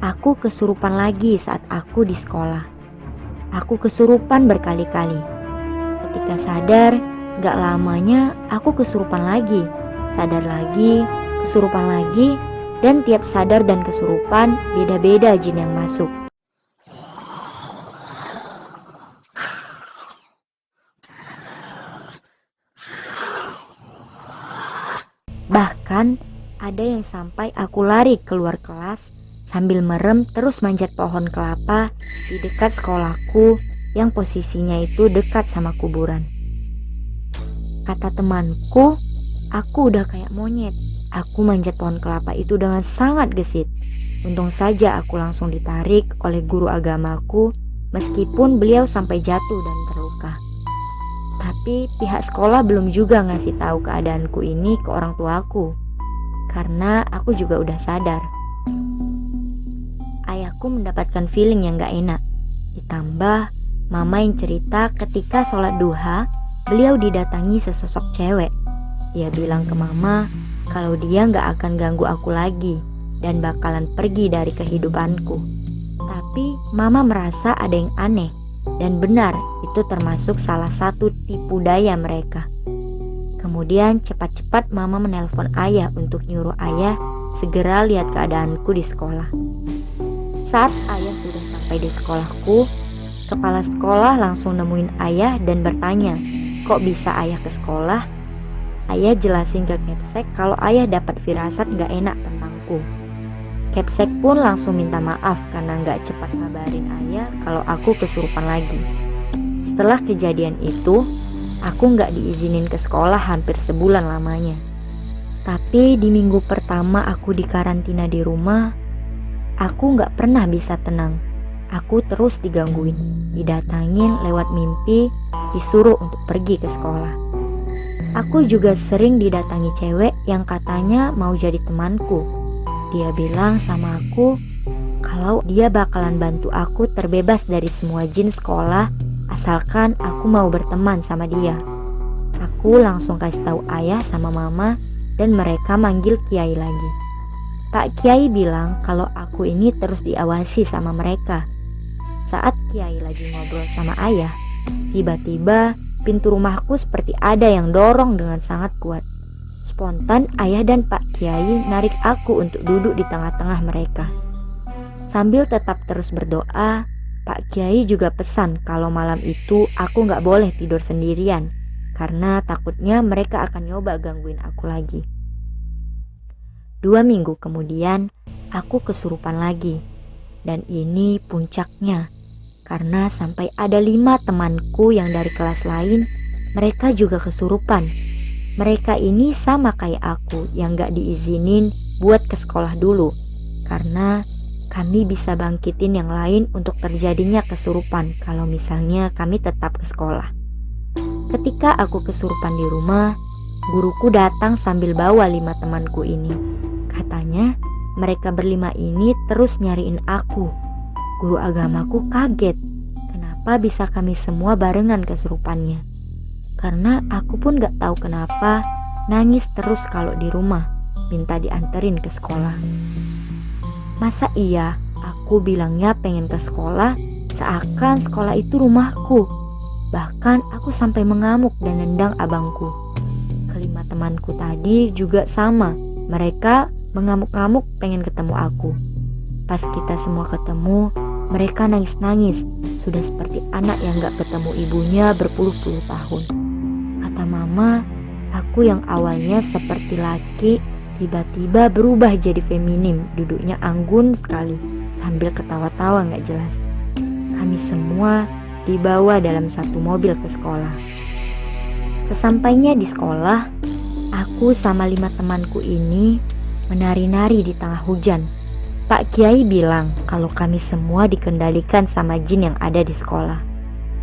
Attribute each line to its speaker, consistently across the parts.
Speaker 1: Aku kesurupan lagi saat aku di sekolah. Aku kesurupan berkali-kali. Ketika sadar, gak lamanya aku kesurupan lagi. Sadar lagi, kesurupan lagi, dan tiap sadar dan kesurupan beda-beda jin yang masuk. Bahkan ada yang sampai aku lari keluar kelas sambil merem terus manjat pohon kelapa di dekat sekolahku yang posisinya itu dekat sama kuburan. Kata temanku, aku udah kayak monyet. Aku manjat pohon kelapa itu dengan sangat gesit. Untung saja aku langsung ditarik oleh guru agamaku meskipun beliau sampai jatuh dan terluka. Tapi pihak sekolah belum juga ngasih tahu keadaanku ini ke orang tuaku, karena aku juga udah sadar. Ayahku mendapatkan feeling yang gak enak. Ditambah mama yang cerita ketika sholat duha, beliau didatangi sesosok cewek. Dia bilang ke mama kalau dia gak akan ganggu aku lagi dan bakalan pergi dari kehidupanku. Tapi mama merasa ada yang aneh. Dan benar, itu termasuk salah satu tipu daya mereka. Kemudian cepat-cepat mama menelpon ayah untuk nyuruh ayah segera lihat keadaanku di sekolah. Saat ayah sudah sampai di sekolahku, kepala sekolah langsung nemuin ayah dan bertanya, kok bisa ayah ke sekolah? Ayah jelasin ke Kepsek kalau ayah dapat firasat gak enak tentangku. Kepsek pun langsung minta maaf karena gak cepat ngabarin ayah kalau aku kesurupan lagi. Setelah kejadian itu, aku gak diizinin ke sekolah hampir sebulan lamanya. Tapi di minggu pertama aku dikarantina di rumah, aku gak pernah bisa tenang. Aku terus digangguin, didatangin lewat mimpi, disuruh untuk pergi ke sekolah. Aku juga sering didatangi cewek yang katanya mau jadi temanku. Dia bilang sama aku kalau dia bakalan bantu aku terbebas dari semua jin sekolah asalkan aku mau berteman sama dia. Aku langsung kasih tahu ayah sama mama dan mereka manggil kiai lagi. Pak Kiai bilang kalau aku ini terus diawasi sama mereka. Saat kiai lagi ngobrol sama ayah, tiba-tiba pintu rumahku seperti ada yang dorong dengan sangat kuat. Spontan ayah dan Pak Kiai narik aku untuk duduk di tengah-tengah mereka. Sambil tetap terus berdoa, Pak Kiai juga pesan kalau malam itu aku gak boleh tidur sendirian karena takutnya mereka akan nyoba gangguin aku lagi. 2 minggu kemudian aku kesurupan lagi. Dan ini puncaknya, karena sampai ada 5 temanku yang dari kelas lain, mereka juga kesurupan. Mereka ini sama kayak aku yang gak diizinin buat ke sekolah dulu, karena kami bisa bangkitin yang lain untuk terjadinya kesurupan kalau misalnya kami tetap ke sekolah. Ketika aku kesurupan di rumah, guruku datang sambil bawa 5 temanku ini. Katanya mereka berlima ini terus nyariin aku. Guru agamaku kaget, kenapa bisa kami semua barengan kesurupannya. Karena aku pun gak tahu kenapa nangis terus kalau di rumah, minta dianterin ke sekolah. Masa iya aku bilangnya pengen ke sekolah seakan sekolah itu rumahku. Bahkan aku sampai mengamuk dan nendang abangku. Kelima temanku tadi juga sama, mereka mengamuk-ngamuk pengen ketemu aku. Pas kita semua ketemu, mereka nangis-nangis, sudah seperti anak yang gak ketemu ibunya berpuluh-puluh tahun. Kata mama, aku yang awalnya seperti laki tiba-tiba berubah jadi feminim, duduknya anggun sekali sambil ketawa-tawa gak jelas. Kami semua dibawa dalam satu mobil ke sekolah. Sesampainya di sekolah, aku sama 5 temanku ini menari-nari di tengah hujan. Pak Kiai bilang kalau kami semua dikendalikan sama jin yang ada di sekolah.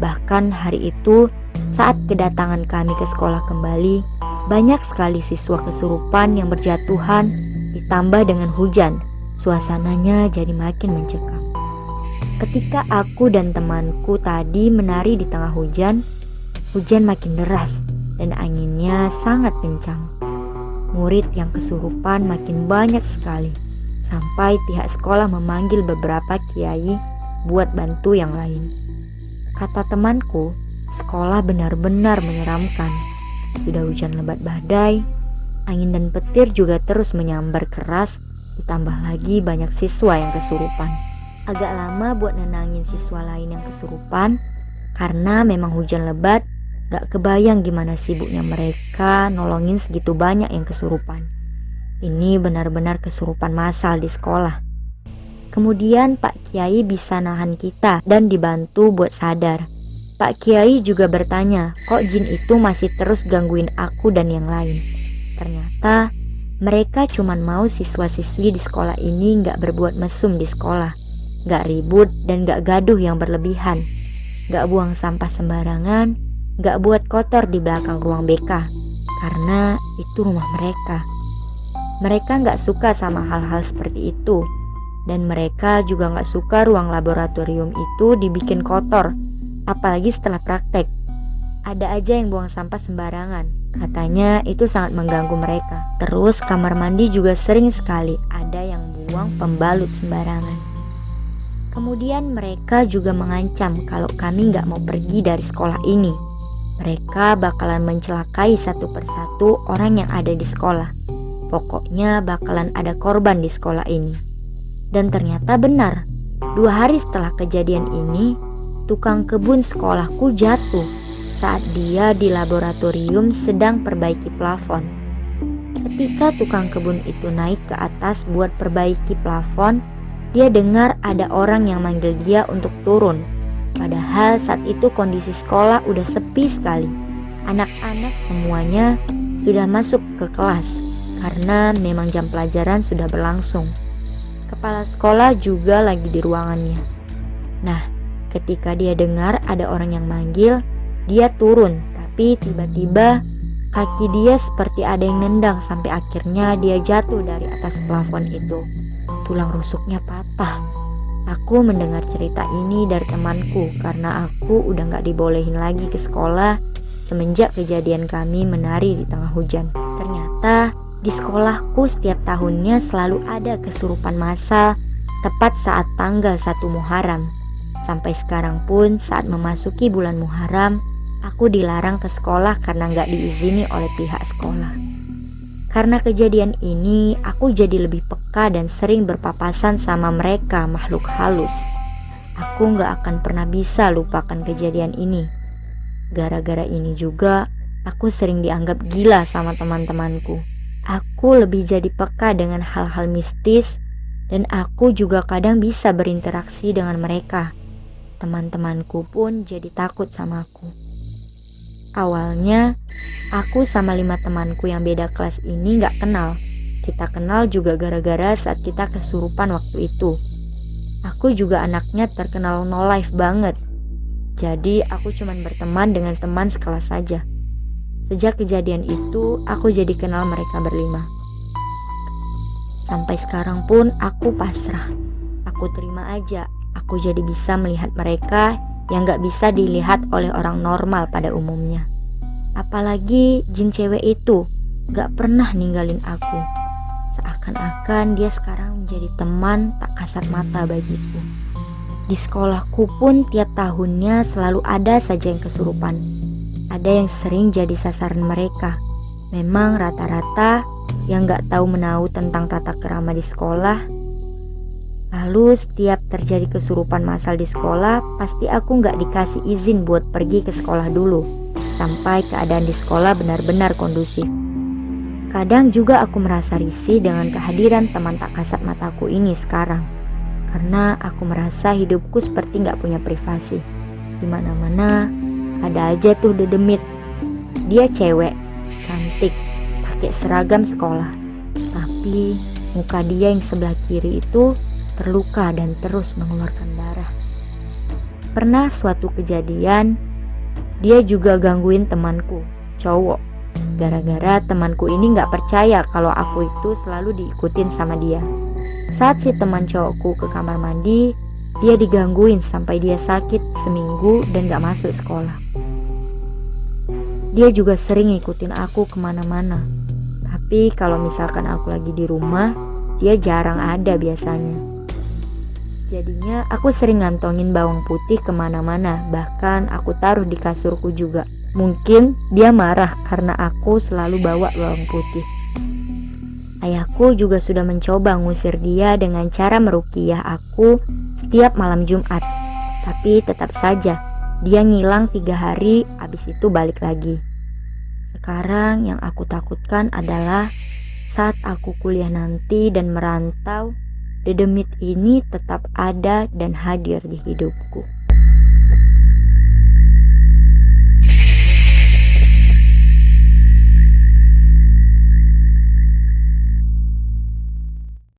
Speaker 1: Bahkan hari itu saat kedatangan kami ke sekolah kembali, banyak sekali siswa kesurupan yang berjatuhan ditambah dengan hujan. Suasananya jadi makin mencekam. Ketika aku dan temanku tadi menari di tengah hujan, hujan makin deras dan anginnya sangat kencang. Murid yang kesurupan makin banyak sekali. sampai pihak sekolah memanggil beberapa kiai buat bantu yang lain. Kata temanku, sekolah benar-benar menyeramkan. Sudah hujan lebat badai, angin dan petir juga terus menyambar keras, ditambah lagi banyak siswa yang kesurupan. Agak lama buat nenangin siswa lain yang kesurupan, karena memang hujan lebat. Gak kebayang gimana sibuknya mereka nolongin segitu banyak yang kesurupan. Ini benar-benar kesurupan massal di sekolah. Kemudian Pak Kiai bisa nahan kita dan dibantu buat sadar. Pak Kiai juga bertanya, kok jin itu masih terus gangguin aku dan yang lain. Ternyata mereka cuma mau siswa-siswi di sekolah ini gak berbuat mesum di sekolah, gak ribut dan gak gaduh yang berlebihan, gak buang sampah sembarangan, gak buat kotor di belakang ruang BK, karena itu rumah mereka. Mereka gak suka sama hal-hal seperti itu, dan mereka juga gak suka ruang laboratorium itu dibikin kotor, apalagi setelah praktek. Ada aja yang buang sampah sembarangan, katanya itu sangat mengganggu mereka. Terus kamar mandi juga sering sekali ada yang buang pembalut sembarangan. Kemudian mereka juga mengancam kalau kami gak mau pergi dari sekolah ini, mereka bakalan mencelakai satu persatu orang yang ada di sekolah. Pokoknya bakalan ada korban di sekolah ini. Dan ternyata benar, 2 hari setelah kejadian ini, tukang kebun sekolahku jatuh saat dia di laboratorium sedang perbaiki plafon. Ketika tukang kebun itu naik ke atas buat perbaiki plafon, dia dengar ada orang yang manggil dia untuk turun. Padahal saat itu kondisi sekolah udah sepi sekali. Anak-anak semuanya sudah masuk ke kelas karena memang jam pelajaran sudah berlangsung. Kepala sekolah juga lagi di ruangannya. Nah, ketika dia dengar ada orang yang manggil, dia turun, tapi tiba-tiba kaki dia seperti ada yang nendang sampai akhirnya dia jatuh dari atas plafon itu. Tulang rusuknya patah. Aku mendengar cerita ini dari temanku karena aku udah gak dibolehin lagi ke sekolah semenjak kejadian kami menari di tengah hujan. Ternyata di sekolahku setiap tahunnya selalu ada kesurupan massal tepat saat tanggal 1 Muharram. Sampai sekarang pun saat memasuki bulan Muharram, aku dilarang ke sekolah karena gak diizini oleh pihak sekolah. Karena kejadian ini, aku jadi lebih peka dan sering berpapasan sama mereka makhluk halus. Aku gak akan pernah bisa lupakan kejadian ini. Gara-gara ini juga, aku sering dianggap gila sama teman-temanku. Aku lebih jadi peka dengan hal-hal mistis, dan aku juga kadang bisa berinteraksi dengan mereka. Teman-temanku pun jadi takut sama aku. Awalnya, aku sama 5 temanku yang beda kelas ini gak kenal. Kita kenal juga gara-gara saat kita kesurupan waktu itu. Aku juga anaknya terkenal no life banget. Jadi aku cuman berteman dengan teman sekelas saja. Sejak kejadian itu, aku jadi kenal mereka berlima. Sampai sekarang pun aku pasrah. Aku terima aja. Aku jadi bisa melihat mereka yang gak bisa dilihat oleh orang normal pada umumnya. Apalagi jin cewek itu gak pernah ninggalin aku. Seakan-akan dia sekarang menjadi teman tak kasat mata bagiku. Di sekolahku pun tiap tahunnya selalu ada saja yang kesurupan. Ada yang sering jadi sasaran mereka. Memang rata-rata yang gak tahu menahu tentang tata krama di sekolah. Lalu setiap terjadi kesurupan massal di sekolah, pasti aku gak dikasih izin buat pergi ke sekolah dulu, sampai keadaan di sekolah benar-benar kondusif. Kadang juga aku merasa risih dengan kehadiran teman tak kasat mataku ini sekarang, karena aku merasa hidupku seperti gak punya privasi. Dimana-mana ada aja tuh dedemit. Dia cewek, cantik, pakai seragam sekolah, tapi muka dia yang sebelah kiri itu terluka dan terus mengeluarkan darah. Pernah suatu kejadian, dia juga gangguin temanku, cowok. Gara-gara temanku ini gak percaya kalau aku itu selalu diikutin sama dia. Saat si teman cowokku ke kamar mandi, dia digangguin sampai dia sakit seminggu dan gak masuk sekolah. Dia juga sering ngikutin aku kemana-mana. Tapi kalau misalkan aku lagi di rumah, dia jarang ada biasanya. Jadinya aku sering ngantongin bawang putih kemana-mana, bahkan aku taruh di kasurku juga. Mungkin dia marah karena aku selalu bawa bawang putih. Ayahku juga sudah mencoba ngusir dia dengan cara meruqyah aku setiap malam Jumat. Tapi tetap saja dia ngilang 3 hari, habis itu balik lagi. Sekarang yang aku takutkan adalah saat aku kuliah nanti dan merantau, dedemit ini tetap ada dan hadir di hidupku.